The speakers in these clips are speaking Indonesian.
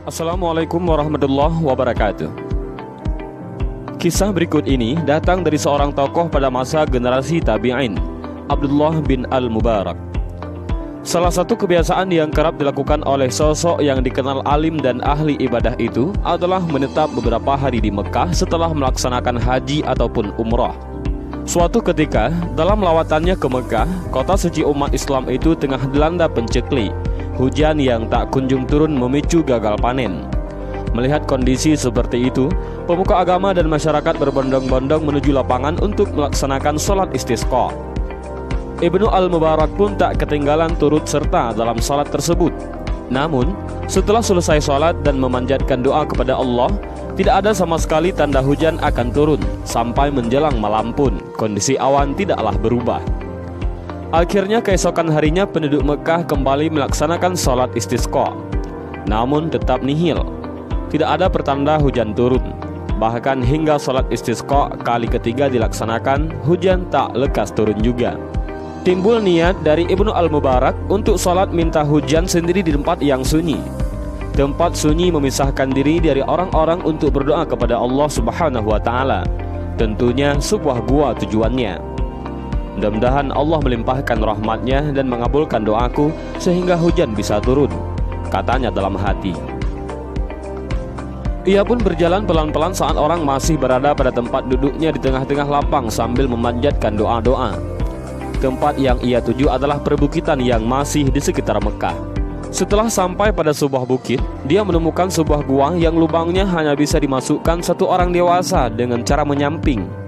Assalamualaikum warahmatullahi wabarakatuh. Kisah berikut ini datang dari seorang tokoh pada masa generasi tabi'in, Abdullah bin Al-Mubarak. Salah satu kebiasaan yang kerap dilakukan oleh sosok yang dikenal alim dan ahli ibadah itu adalah menetap beberapa hari di Mekah setelah melaksanakan haji ataupun umrah. Suatu ketika, dalam lawatannya ke Mekah, kota suci umat Islam itu tengah dilanda penceklik. Hujan yang tak kunjung turun memicu gagal panen. Melihat kondisi seperti itu, pemuka agama dan masyarakat berbondong-bondong menuju lapangan untuk melaksanakan sholat istisqa. Ibnu Al-Mubarak pun tak ketinggalan turut serta dalam sholat tersebut. Namun, setelah selesai sholat dan memanjatkan doa kepada Allah, tidak ada sama sekali tanda hujan akan turun. Sampai menjelang malam pun, kondisi awan tidaklah berubah. Akhirnya keesokan harinya penduduk Mekah kembali melaksanakan sholat istisqa. Namun tetap nihil. Tidak ada pertanda hujan turun. Bahkan hingga sholat istisqa kali ketiga dilaksanakan, hujan tak lekas turun juga. Timbul niat dari Ibnu Al-Mubarak untuk sholat minta hujan sendiri di tempat yang sunyi. Tempat sunyi memisahkan diri dari orang-orang untuk berdoa kepada Allah Subhanahu wa Ta'ala. Tentunya sebuah gua tujuannya. Mudah-mudahan Allah melimpahkan rahmatnya dan mengabulkan doaku sehingga hujan bisa turun, katanya dalam hati. Ia pun berjalan pelan-pelan saat orang masih berada pada tempat duduknya di tengah-tengah lapang sambil memanjatkan doa-doa. Tempat yang ia tuju adalah perbukitan yang masih di sekitar Mekah. Setelah sampai pada sebuah bukit, dia menemukan sebuah gua yang lubangnya hanya bisa dimasukkan satu orang dewasa dengan cara menyamping.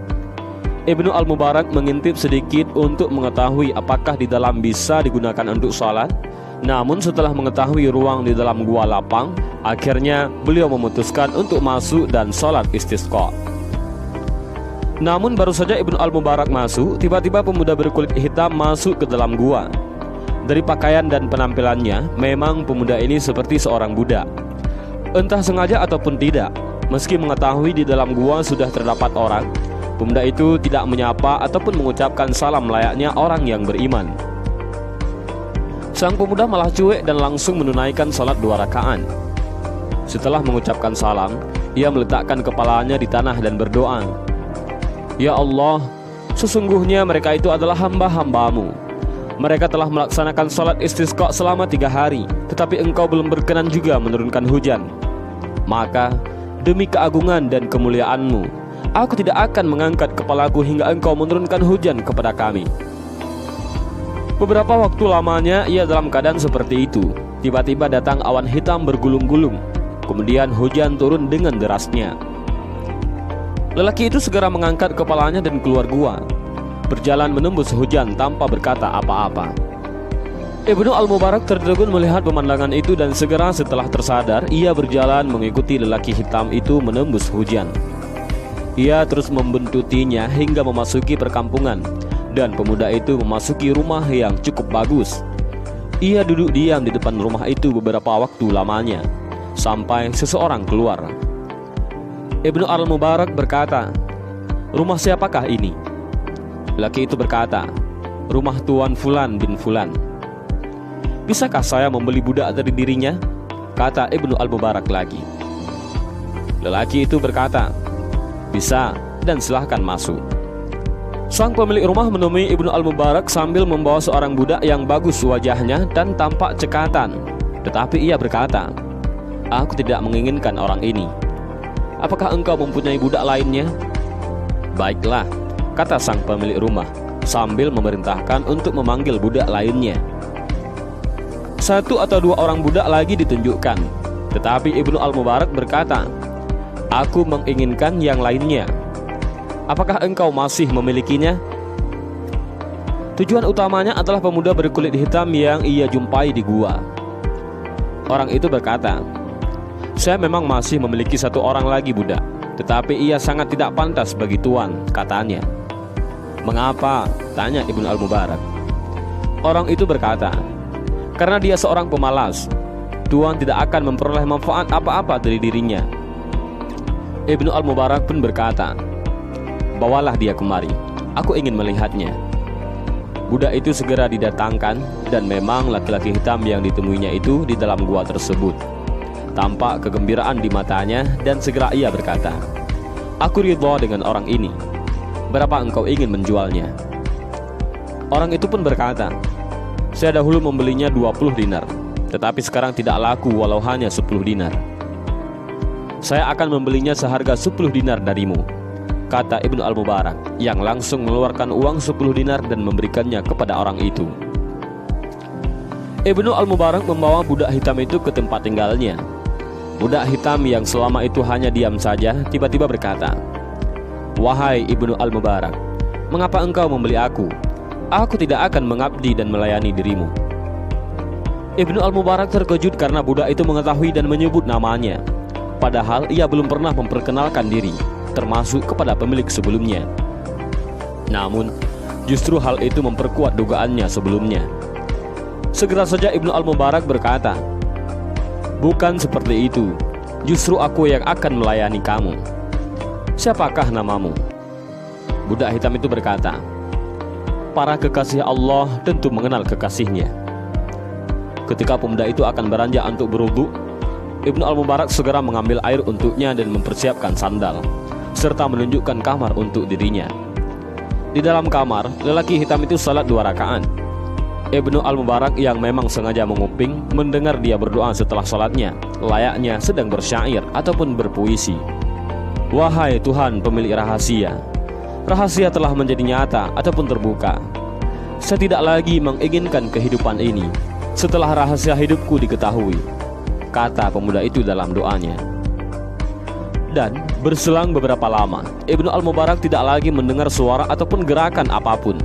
Ibnu Al-Mubarak mengintip sedikit untuk mengetahui apakah di dalam bisa digunakan untuk sholat. Namun setelah mengetahui ruang di dalam gua lapang, akhirnya beliau memutuskan untuk masuk dan sholat istisqa. Namun baru saja Ibnu Al-Mubarak masuk, tiba-tiba pemuda berkulit hitam masuk ke dalam gua. Dari pakaian dan penampilannya, memang pemuda ini seperti seorang budak. Entah sengaja ataupun tidak, meski mengetahui di dalam gua sudah terdapat orang, pemuda itu tidak menyapa ataupun mengucapkan salam layaknya orang yang beriman. Sang pemuda malah cuek dan langsung menunaikan salat 2 rakaat. Setelah mengucapkan salam, ia meletakkan kepalanya di tanah dan berdoa, "Ya Allah, sesungguhnya mereka itu adalah hamba-hambamu. Mereka telah melaksanakan sholat istisqa selama 3 hari, tetapi engkau belum berkenan juga menurunkan hujan. Maka, demi keagungan dan kemuliaanmu, aku tidak akan mengangkat kepalaku hingga engkau menurunkan hujan kepada kami." Beberapa waktu lamanya ia dalam keadaan seperti itu. Tiba-tiba datang awan hitam bergulung-gulung. Kemudian hujan turun dengan derasnya. Lelaki itu segera mengangkat kepalanya dan keluar gua, berjalan menembus hujan tanpa berkata apa-apa. Ibnu Al-Mubarak tertegun melihat pemandangan itu dan segera setelah tersadar, ia berjalan mengikuti lelaki hitam itu menembus hujan. Ia terus membuntutinya hingga memasuki perkampungan, dan pemuda itu memasuki rumah yang cukup bagus. Ia duduk diam di depan rumah itu beberapa waktu lamanya, sampai seseorang keluar. Ibnu Al-Mubarak berkata, "Rumah siapakah ini?" Laki itu berkata, "Rumah Tuan Fulan bin Fulan." "Bisakah saya membeli budak dari dirinya?" kata Ibnu Al-Mubarak lagi. Lelaki itu berkata, "Bisa, dan silahkan masuk." Sang pemilik rumah menemui Ibnu Al-Mubarak sambil membawa seorang budak yang bagus wajahnya dan tampak cekatan. Tetapi ia berkata, "Aku tidak menginginkan orang ini. Apakah engkau mempunyai budak lainnya?" "Baiklah," kata sang pemilik rumah sambil memerintahkan untuk memanggil budak lainnya. 1 atau 2 orang budak lagi ditunjukkan. Tetapi Ibnu Al-Mubarak berkata, "Aku menginginkan yang lainnya. Apakah engkau masih memilikinya?" Tujuan utamanya adalah pemuda berkulit hitam yang ia jumpai di gua. Orang itu berkata, "Saya memang masih memiliki 1 orang lagi budak, tetapi ia sangat tidak pantas bagi tuan," katanya. "Mengapa?" tanya Ibnu Al-Mubarak. Orang itu berkata, "Karena dia seorang pemalas. Tuan tidak akan memperoleh manfaat apa-apa dari dirinya." Ibnu Al-Mubarak pun berkata, "Bawalah dia kemari, aku ingin melihatnya." Budak itu segera didatangkan, dan memang laki-laki hitam yang ditemuinya itu di dalam gua tersebut. Tampak kegembiraan di matanya dan segera ia berkata, "Aku ridha dengan orang ini. Berapa engkau ingin menjualnya?" Orang itu pun berkata, "Saya dahulu membelinya 20 dinar, tetapi sekarang tidak laku walau hanya 10 dinar. Saya akan membelinya seharga 10 dinar darimu," kata Ibnu Al-Mubarak, yang langsung mengeluarkan uang 10 dinar dan memberikannya kepada orang itu. Ibnu Al-Mubarak membawa budak hitam itu ke tempat tinggalnya. Budak hitam yang selama itu hanya diam saja tiba-tiba berkata, "Wahai Ibnu Al-Mubarak, mengapa engkau membeli aku? Aku tidak akan mengabdi dan melayani dirimu." Ibnu Al-Mubarak terkejut karena budak itu mengetahui dan menyebut namanya, padahal ia belum pernah memperkenalkan diri, termasuk kepada pemilik sebelumnya. Namun, justru hal itu memperkuat dugaannya sebelumnya. Segera saja Ibnu Al-Mubarak berkata, "Bukan seperti itu, justru aku yang akan melayani kamu. Siapakah namamu?" Budak hitam itu berkata, "Para kekasih Allah tentu mengenal kekasihnya." Ketika pemuda itu akan beranjak untuk berwudu, Ibnu Al-Mubarak segera mengambil air untuknya dan mempersiapkan sandal, serta menunjukkan kamar untuk dirinya. Di dalam kamar, lelaki hitam itu salat 2 rakaat. Ibnu Al-Mubarak yang memang sengaja menguping mendengar dia berdoa setelah salatnya, layaknya sedang bersyair ataupun berpuisi. "Wahai Tuhan pemilik rahasia, rahasia telah menjadi nyata ataupun terbuka. Saya tidak lagi menginginkan kehidupan ini setelah rahasia hidupku diketahui," kata pemuda itu dalam doanya. Dan berselang beberapa lama, Ibnu Al-Mubarak tidak lagi mendengar suara ataupun gerakan apapun.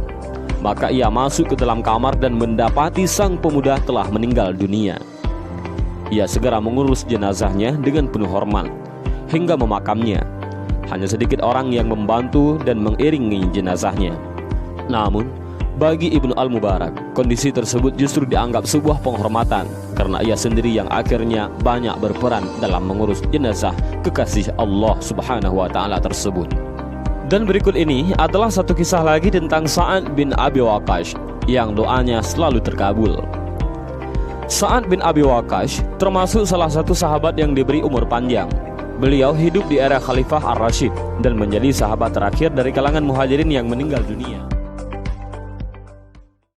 Maka ia masuk ke dalam kamar dan mendapati sang pemuda telah meninggal dunia. Ia segera mengurus jenazahnya dengan penuh hormat hingga memakamnya. Hanya sedikit orang yang membantu dan mengiringi jenazahnya. Namun, bagi Ibnu Al-Mubarak, kondisi tersebut justru dianggap sebuah penghormatan karena ia sendiri yang akhirnya banyak berperan dalam mengurus jenazah kekasih Allah Subhanahu wa Ta'ala tersebut. Dan berikut ini adalah satu kisah lagi tentang Sa'ad bin Abi Waqqas yang doanya selalu terkabul. Sa'ad bin Abi Waqqas termasuk salah satu sahabat yang diberi umur panjang. Beliau hidup di era Khalifah Ar-Rasyid dan menjadi sahabat terakhir dari kalangan muhajirin yang meninggal dunia.